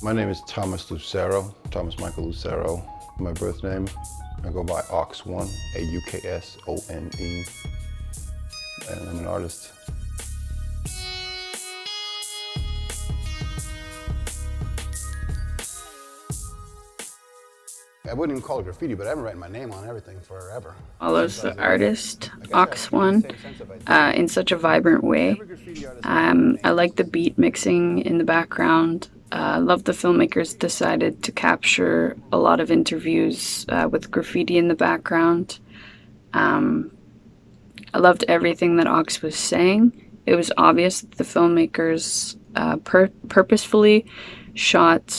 My name is Thomas Lucero, Thomas Michael Lucero. My birth name, I go by AUKS ONE, AUKS ONE, and I'm an artist. I wouldn't even call it graffiti, but I've been writing my name on everything forever. Follows the artist AUKS ONE in such a vibrant way. I like the beat mixing in the background. I love the filmmakers decided to capture a lot of interviews with graffiti in the background. I loved everything that AUKS was saying. It was obvious that the filmmakers purposefully shot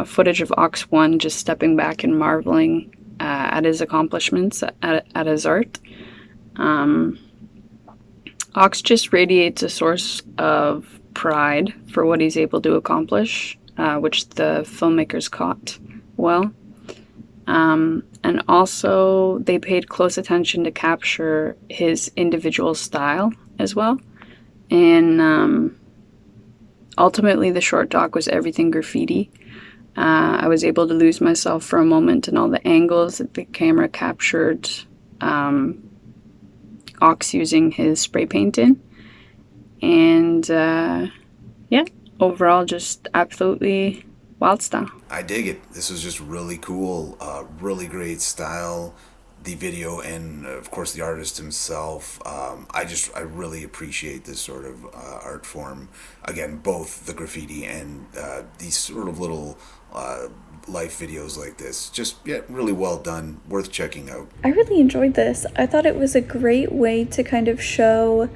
footage of AUKS ONE just stepping back and marveling at his accomplishments, at his art. AUKS just radiates a source of pride for what he's able to accomplish, which the filmmakers caught well. And also, they paid close attention to capture his individual style as well. And ultimately, the short doc was everything graffiti. I was able to lose myself for a moment in all the angles that the camera captured AUKS using his spray paint in. And yeah, overall, just absolutely wild style. I dig it. This was just really cool, really great style. The video and of course the artist himself. I really appreciate this sort of art form. Again, both the graffiti and these sort of little life videos like this. Just really well done. Worth checking out. I really enjoyed this. I thought it was a great way to kind of show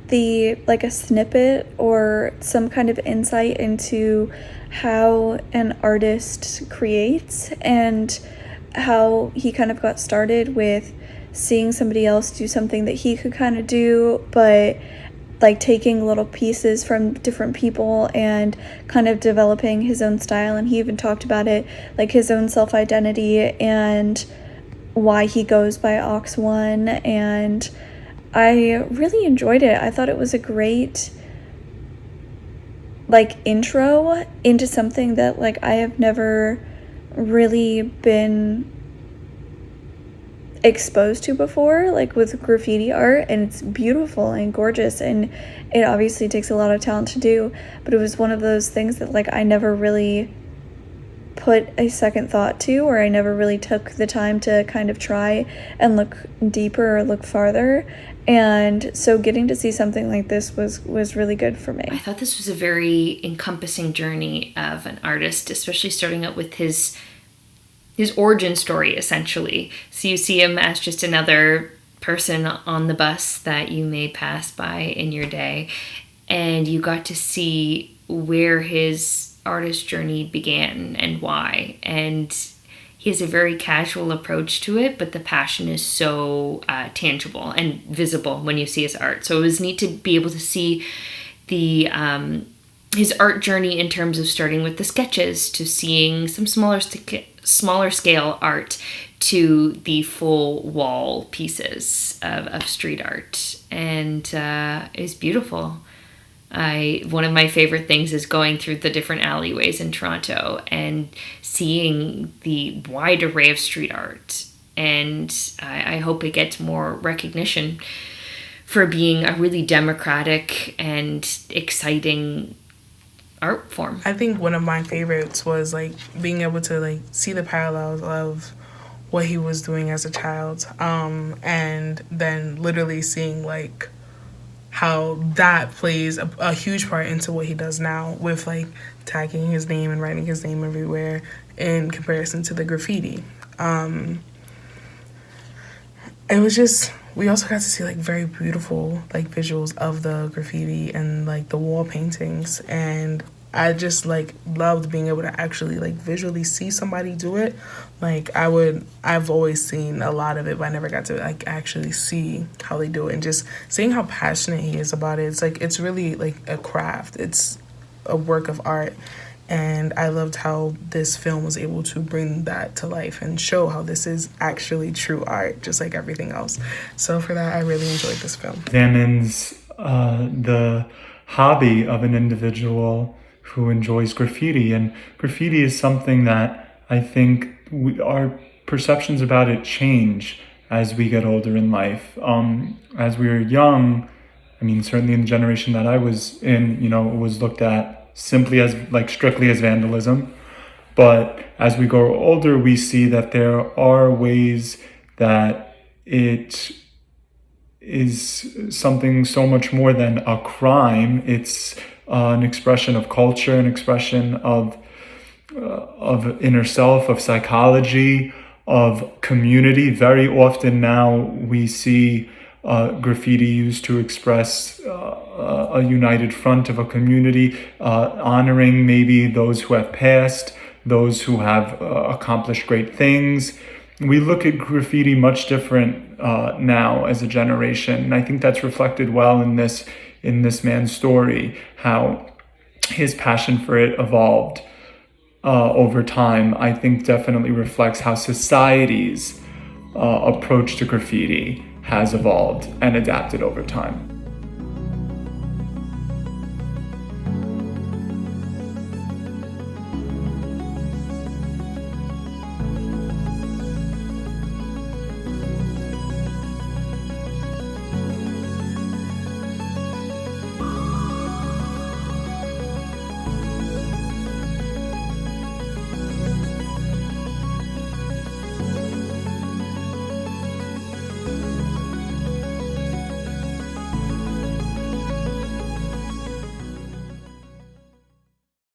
like a snippet or some kind of insight into how an artist creates and how he kind of got started with seeing somebody else do something that he could kind of do, but like taking little pieces from different people and kind of developing his own style. And he even talked about it, like his own self-identity and why he goes by AUKS ONE. And I really enjoyed it. I thought it was a great like intro into something that like I have never really been exposed to before, like with graffiti art, and it's beautiful and gorgeous, and it obviously takes a lot of talent to do, but it was one of those things that like I never really put a second thought to, or I never really took the time to kind of try and look deeper or look farther. And so getting to see something like this was really good for me. I thought this was a very encompassing journey of an artist, especially starting out with his origin story, essentially. So you see him as just another person on the bus that you may pass by in your day, and you got to see where his artist journey began and why. And he has a very casual approach to it, but the passion is so tangible and visible when you see his art. So it was neat to be able to see the his art journey in terms of starting with the sketches to seeing some smaller scale art to the full wall pieces of street art. And it's beautiful. One of my favorite things is going through the different alleyways in Toronto and seeing the wide array of street art. And I hope it gets more recognition for being a really democratic and exciting art form. I think one of my favorites was like being able to like see the parallels of what he was doing as a child, and then literally seeing like how that plays a huge part into what he does now with like tagging his name and writing his name everywhere in comparison to the graffiti. It was just, we also got to see like very beautiful like visuals of the graffiti and like the wall paintings, and I just like loved being able to actually like visually see somebody do it. Like I've always seen a lot of it, but I never got to like actually see how they do it, and just seeing how passionate he is about it. It's like, it's really like a craft. It's a work of art. And I loved how this film was able to bring that to life and show how this is actually true art, just like everything else. So for that, I really enjoyed this film. Examines the hobby of an individual who enjoys graffiti. And graffiti is something that I think our perceptions about it change as we get older in life. As we were young, I mean, certainly in the generation that I was in, it was looked at simply as strictly as vandalism. But as we grow older, we see that there are ways that it is something so much more than a crime. It's an expression of culture, an expression of inner self, of psychology, of community. Very often now we see graffiti used to express a united front of a community, honoring maybe those who have passed, those who have accomplished great things. We look at graffiti much different now as a generation, and I think that's reflected well in this man's story, how his passion for it evolved over time. I think definitely reflects how society's approach to graffiti has evolved and adapted over time.